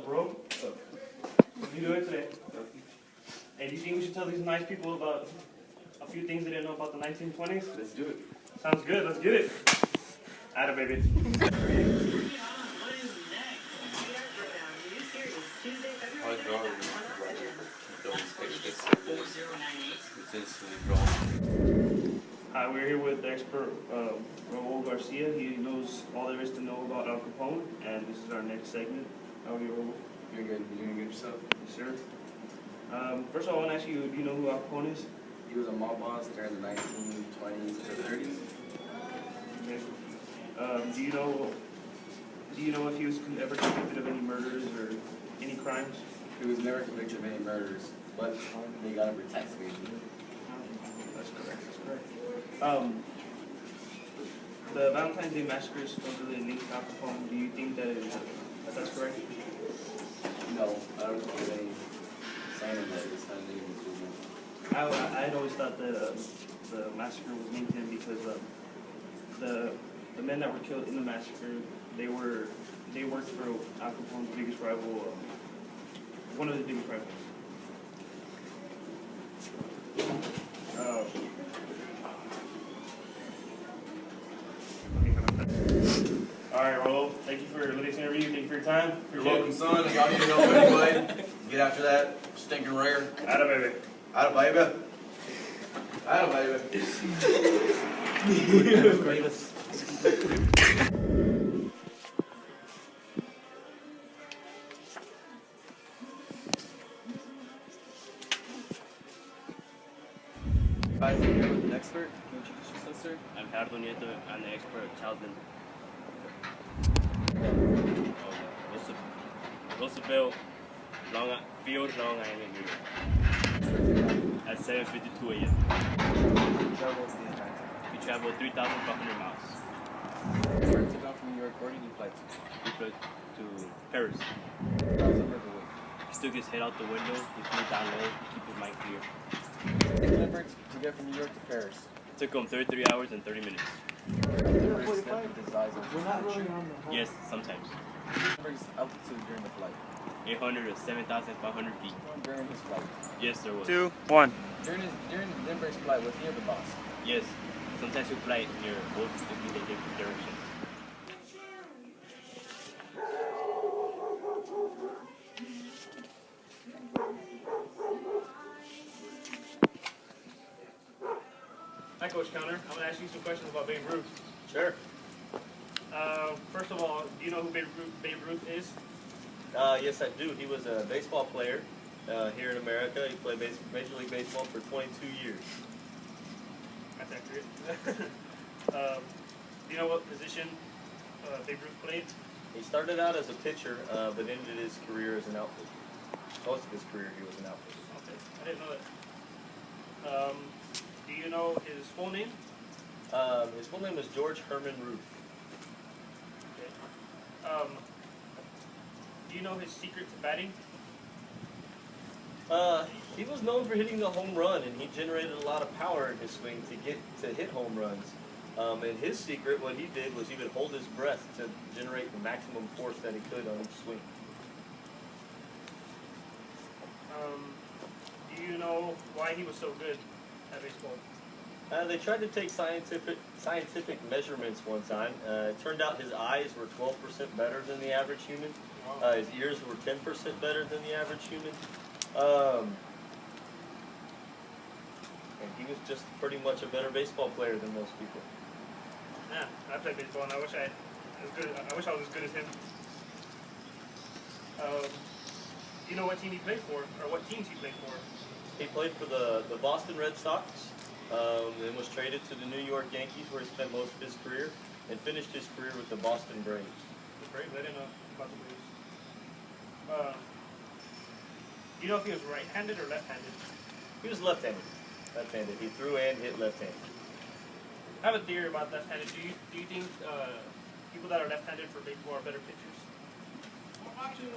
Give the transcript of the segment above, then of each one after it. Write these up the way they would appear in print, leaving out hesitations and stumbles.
up, bro? What's up? What are you doing today? Hey, do you think we should tell these nice people about a few things they didn't know about the 1920s? Let's do it. Sounds good. Let's get it. Atta baby. Hi, we're here with the expert Raul Garcia. He knows all there is to know about Al Capone, and this is our next segment. How are you, Raul? You're good. You doing good yourself? Yes, sir. First of all, I want to ask you, do you know who Al Capone is? He was a mob boss during the 1920s to the 30s. Okay. Do you know if he was ever convicted of any murders or any crimes? He was never convicted of any murders, but they got him for tax evasion. That's correct. That's correct. The Valentine's Day massacre is supposedly linked to Al Capone. Do you think that that's correct? No, I don't think there's any sign of that. It's not any improvement. I had always thought that the massacre was linked to him because the men that were killed in the massacre, they worked for Al Capone's biggest rival, one of the biggest rivals. All right, Raul. Thank you for this interview. Thank you for your time. You're welcome, son. Y'all need to know anyway. Get after that stinking rare. Atta baby. Atta baby. Atta baby. Guys, I'm here with an expert. Can you introduce yourself, sir? I'm Gerardo Nieto. I'm the expert Childman. Roosevelt, Field, Long Island, New York. At 7:52 a.m. We traveled 3,500 miles. Where to go from New York? Where did you fly to? We flew to Paris. He stuck his head out the window. He flew down low to keep his mind clear. Effort to get from New York to Paris. It took him 33 hours and 30 minutes. Yes, sometimes. Altitude during the flight. 800 to 7,500 feet. During his flight. Yes, there was. 2, 1. During Lindbergh's flight, was he the boss? Yes. Sometimes we fly near boats to be in different directions. Hi, Coach Counter. I'm going to ask you some questions about Babe Ruth. Sure. First of all, do you know who Babe Ruth is? Yes, I do. He was a baseball player here in America. He played Major League Baseball for 22 years. That's accurate. Do you know what position Babe Ruth played? He started out as a pitcher, but ended his career as an outfielder. Most of his career, he was an outfielder. Okay, I didn't know that. Do you know his full name? His full name was George Herman Ruth. Okay. Do you know his secret to batting? He was known for hitting the home run, and he generated a lot of power in his swing to hit home runs. And his secret, what he did was he would hold his breath to generate the maximum force that he could on each swing. Do you know why he was so good at baseball? They tried to take scientific measurements one time. It turned out his eyes were 12% better than the average human. His ears were 10% better than the average human. And he was just pretty much a better baseball player than most people. Yeah, I played baseball, and I wish I was as good as him. Do you know what team he played for, or what teams he played for? He played for the Boston Red Sox, then was traded to the New York Yankees, where he spent most of his career, and finished his career with the Boston Braves. The Braves? I didn't know about the Braves. Do you know if he was right-handed or left-handed? He was left-handed. Left-handed. He threw and hit left-handed. I have a theory about left-handed. Do you think people that are left-handed for baseball are better pitchers?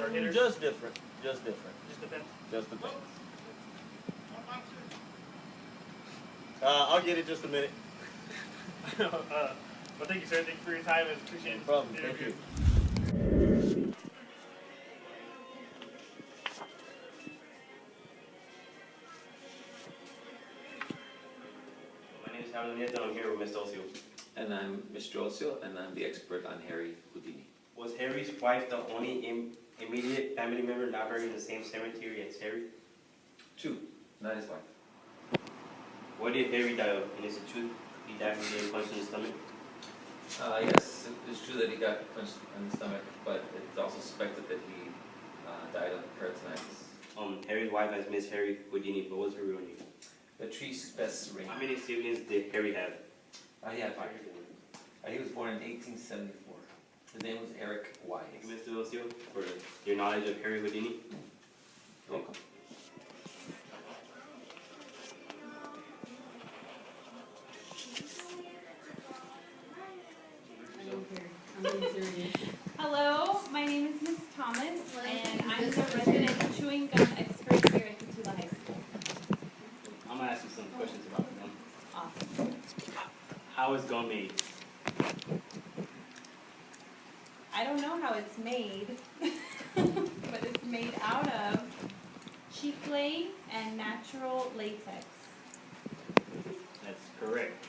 Or hitters? Just different. Just different. Just depends. Just depends. I'll get it just a minute. Well, thank you, sir. Thank you for your time and appreciate it. No problem. Thank you. Nieto, I'm here with Mr. Ocio. And I'm Mr. Ocio, and I'm the expert on Harry Houdini. Was Harry's wife the only immediate family member not buried in the same cemetery as Harry? 2, not his wife. What did Harry die of? And is it true he died from getting punched in the stomach? Yes, it's true that he got punched in the stomach, but it's also suspected that he died of peritonitis. Harry's wife as Miss Harry Houdini, but what was her real name? Patrice Bessering. How many siblings did Harry have? He had 5. He was born in 1874. His name was Eric Wise. Thank you, Mr. Ocio, for your knowledge of Harry Houdini. You're welcome. Hello, my name is Miss Thomas, and I'm the resident chewing gum expert here at Cotulla High School. I'm gonna ask you some questions about gum. Awesome. How is gum made? I don't know how it's made, but it's made out of chicle and natural latex. That's correct.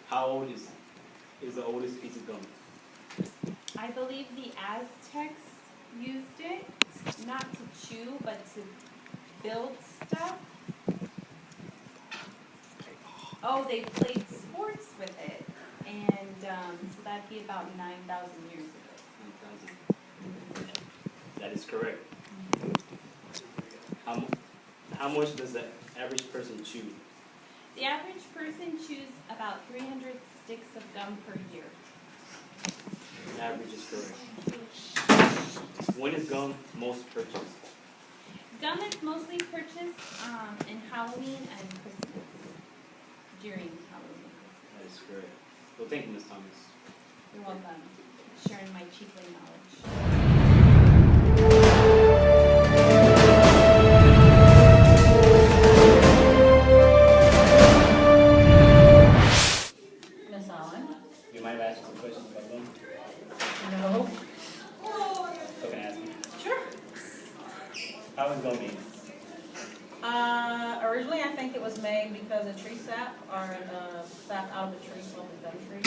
How old is the oldest piece of gum? I believe the Aztecs used it, not to chew, but to build stuff. Oh, they played sports with it, and so that'd be about 9,000 years ago. 9,000. That is correct. How much does the average person chew? The average person chews about 300 sticks of gum per year. The average is correct. When is gum most purchased? Gum is mostly purchased in Halloween and Christmas. During Halloween and Christmas. That is correct. Well, thank you, Ms. Thomas. You're welcome. Sharing my chicle knowledge. Miss Allen? You might have asked some questions about gum. No. So can I ask you? Sure. How is gum made? Originally I think it was made because of tree sap, or sap out of the tree, called the gum tree.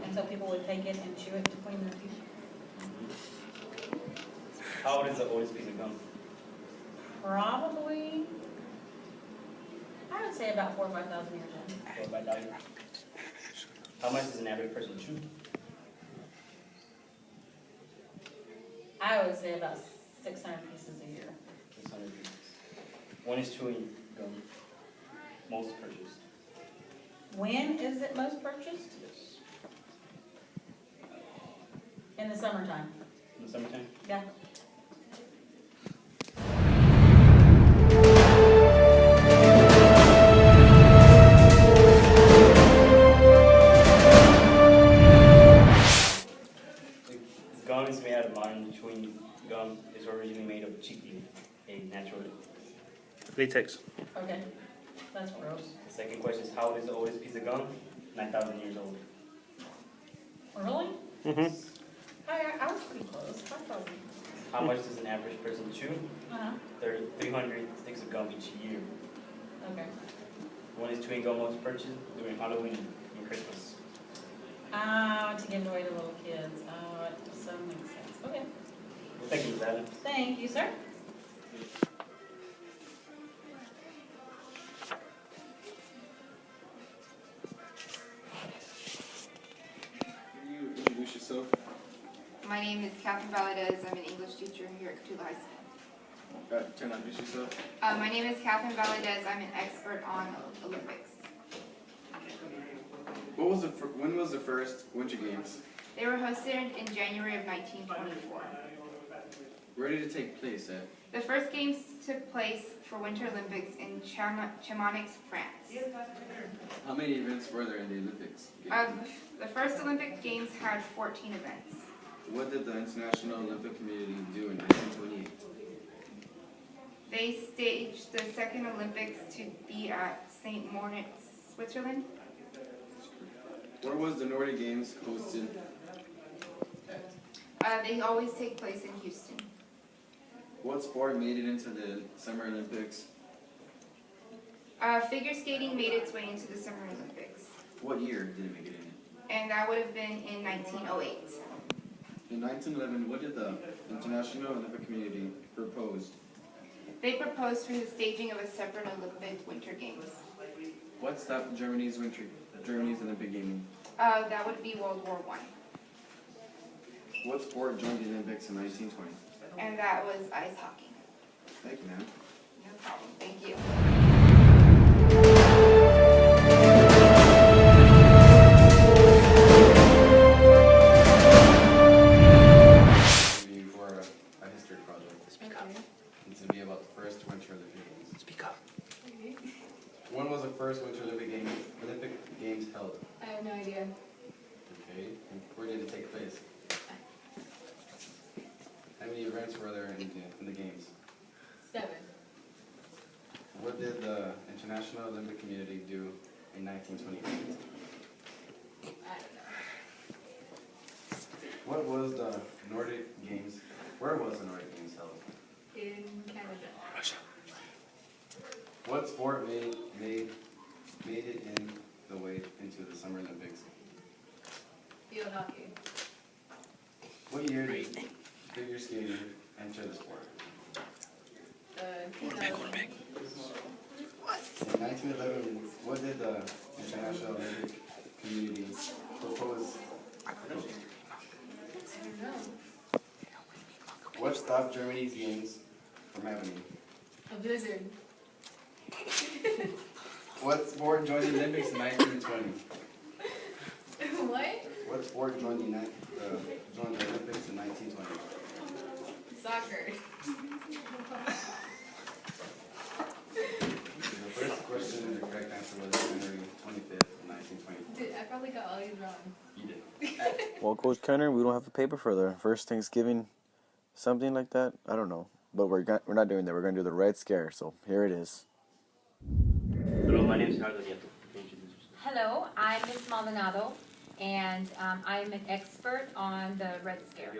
And so people would take it and chew it to clean their teeth. How old is the oldest piece of gum? Probably, I would say about 4,000 or 5,000 years old. Or by value? How much does an average person chew? I would say about 600 pieces a year. 600 pieces. When is chewing gum most purchased? When is it most purchased? Yes. In the summertime. In the summertime? Yeah. Gum is made out of lime. Chewing gum is originally made of chicle, a natural latex. Okay. That's gross. The second question is, how old is the oldest piece of gum? 9,000 years old. Really? Mm-hmm. I was pretty close. 5,000. How much does an average person chew? Uh-huh. 300 sticks of gum each year. Okay. When is chewing gum most purchased? During Halloween and Christmas. To give it away to little kids. It so makes sense. Okay. Well, thank you, Ms. Adams. Thank you, sir. Can you introduce yourself? My name is Catherine Valadez. I'm an English teacher here at Cotulla High School. Can you introduce yourself? My name is Catherine Valadez. I'm an expert on Olympics. When was the first Winter Games? They were hosted in January of 1924. Where did it take place at? The first games took place for Winter Olympics in Chamonix, France. How many events were there in the Olympics? The first Olympic Games had 14 events. What did the International Olympic Committee do in 1928? They staged the second Olympics to be at St. Moritz, Switzerland. Where was the Nordic Games hosted at? They always take place in Houston. What sport made it into the Summer Olympics? Figure skating made its way into the Summer Olympics, What year did it make it in? and that would have been in 1908. In 1911, what did the International Olympic Community propose? They proposed for the staging of a separate Olympic Winter Games. What stopped Germany's Olympic gaming? That would be World War I, What sport joined the Olympics in 1920? and that was ice hockey. Thank you, ma'am. No problem, thank you. Review for a history project. Speak up. It's going to be about the first Winter Olympic Games. Speak up. When was the first Winter Olympic Games held? I have no idea. Okay, and where did it take place? How many events were there in the games? 7. What did the International Olympic Community do in 1928? I don't know. What was the Nordic Games? Where was the Nordic Games held? In Canada. What sport made it in the way into the Summer Olympics? Field hockey. What year did figure skating enter the sport? 2000. In 1911, what did the International Olympic Community propose? I don't know. What stopped Germany's games from happening? A blizzard. What sport joined the Olympics in 1920? What? What sport joined the Olympics in 1920? Soccer. The first question and the correct answer was January 25th, 1920. Dude, I probably got all these wrong. You did. Well, Coach Kenner, we don't have a paper for the first Thanksgiving, something like that. I don't know, but we're not doing that. We're gonna do the Red Scare. So here it is. Hello, my name is Carlos Nieto. Hello, I'm Ms. Maldonado, and I'm an expert on the Red Scare.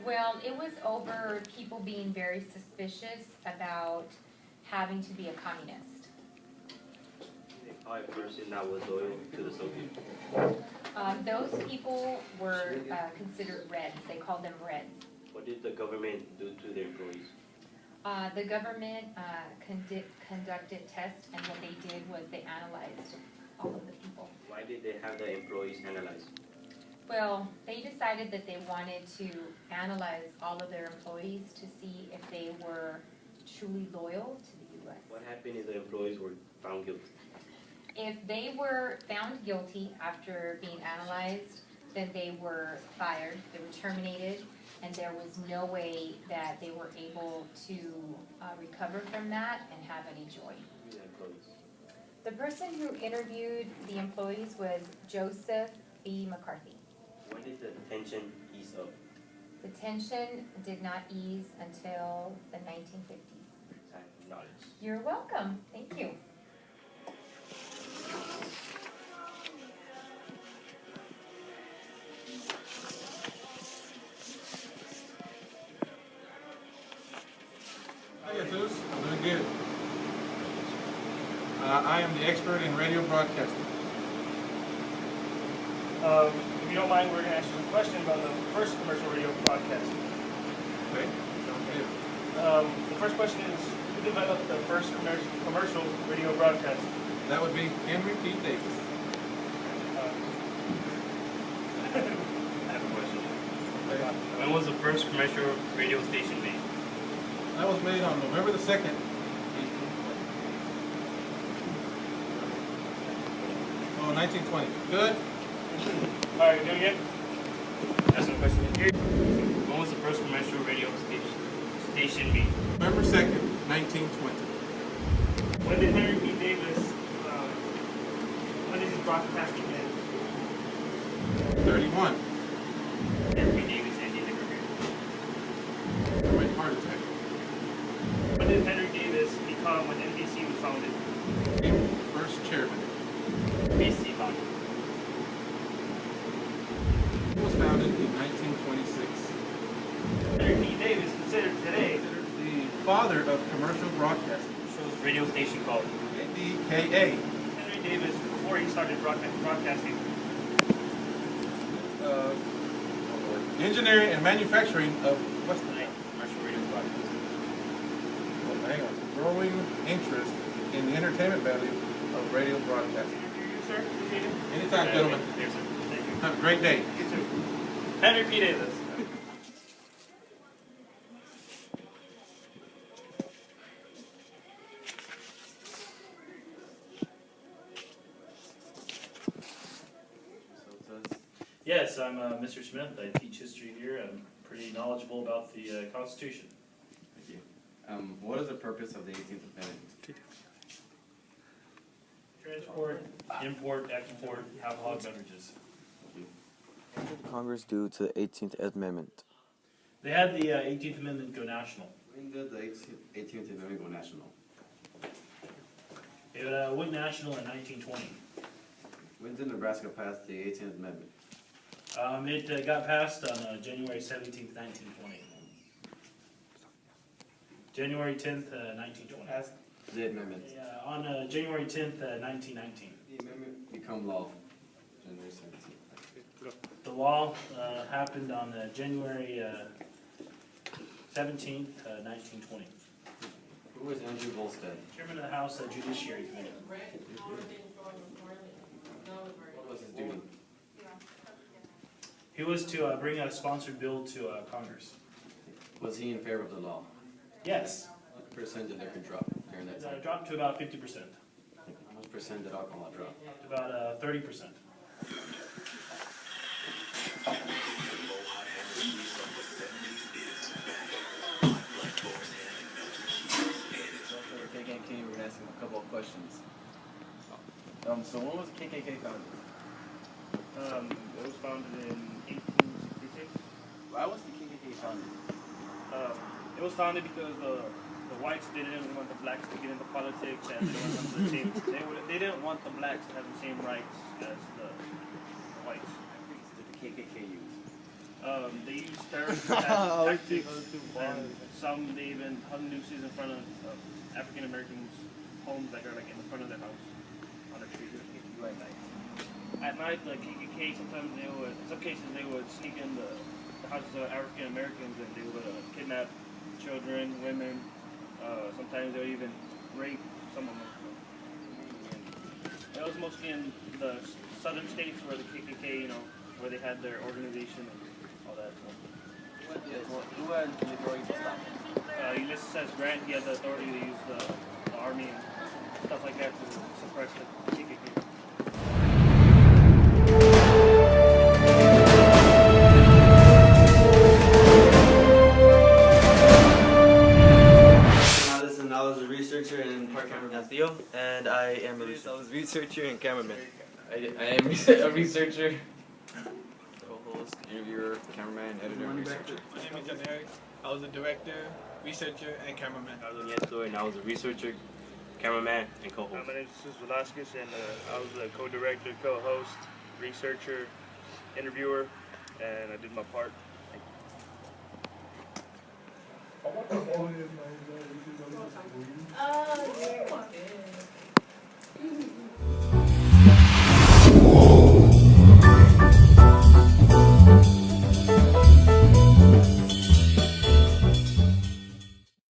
Well, it was over people being very suspicious about having to be a communist. A person that was loyal to the Soviet. Those people were considered Reds. They called them Reds. What did the government do to their employees? The government conducted tests, and what they did was they analyzed all of the people. Why did they have the employees analyzed? Well, they decided that they wanted to analyze all of their employees to see if they were truly loyal to the U.S. What happened if the employees were found guilty? If they were found guilty after being analyzed, then they were fired, they were terminated, and there was no way that they were able to recover from that and have any joy. The person who interviewed the employees was Joseph B. McCarthy. When did the tension ease up? The tension did not ease until the 1950s. Knowledge. You're welcome. Thank you. Hi, Jesus. Doing good. I am the expert in radio broadcasting. If you don't mind, we're going to ask you some questions on the first commercial radio broadcast. Okay, sounds good. The first question is, who developed the first commercial radio broadcast? That would be Henry P. Davis. I have a question. When was the first commercial radio station made? That was made on November the 2nd. Oh, 1920. Good. All right, do it again. That's the question here. When was the first commercial radio station made? November 2nd, 1920. When did Henry P. Davis, when did his broadcasting end? 31. Henry P. Davis ended the career. My heart attack. When did Henry Davis become when NBC was founded? First chairman. NBC founded. It was founded in 1926. Henry P. Davis considered today the father of commercial broadcasting. Radio station called? KDKA. Henry Davis, before he started broadcasting. Engineering and manufacturing of what's the name? Commercial radio broadcasting. Well, hang on. Growing interest in the entertainment value of radio broadcasting. Sir, Anytime, gentlemen. Yes, sir. Thank you. Have a great day. You too. Henry P. Davis. Yes, I'm Mr. Smith. I teach history here. I'm pretty knowledgeable about the Constitution. Thank you. What is the purpose of the 18th Amendment? Transport, import, export, alcoholic beverages. What did Congress do to the 18th Amendment? They had the 18th Amendment go national. When did the 18th Amendment go national? It went national in 1920. When did Nebraska pass the 18th Amendment? It got passed on January 17th, 1920. January 10th, 1920. Passed the amendment. On January 10th, 1919. The amendment become law. January 17th. The law happened on January 17th, 1920. Who was Andrew Volstead? Chairman of the House Judiciary Committee. What was his duty? He was to bring a sponsored bill to Congress. Was he in favor of the law? Yes. What percent did liquor drop during that time? It dropped to about 50%. How much percent did alcohol drop? About 30%. KKK, we're gonna ask him a couple of questions. So when was the KKK founded? It was founded in 1866. Why was the KKK founded? It was founded because the whites didn't want the blacks to get into politics, and they didn't want the blacks to have the same rights as the whites. Did the KKK use? They used terrorist tactics, and some they even hung nooses in front of African Americans' homes that are like in the front of their house on a tree. At night, the KKK sometimes they would, in some cases they would sneak in the houses of African Americans and they would kidnap children, women. Sometimes they would even rape some of them. It was mostly in the southern states where the KKK, where they had their organization and all that. Who had the authority to stop it? Ulysses S. Grant, he had the authority to use the army and stuff like that to suppress the KKK. I was a researcher and part cameraman Theo, and I am a researcher and cameraman. I am a researcher, co-host, interviewer, cameraman, editor, and researcher. My name is John Eric. I was a director, researcher, and cameraman. I was Nieto, and I was a researcher, cameraman, and co-host. My name is Jesus Velasquez, and I was a co-director, co-host, researcher, interviewer, and I did my part.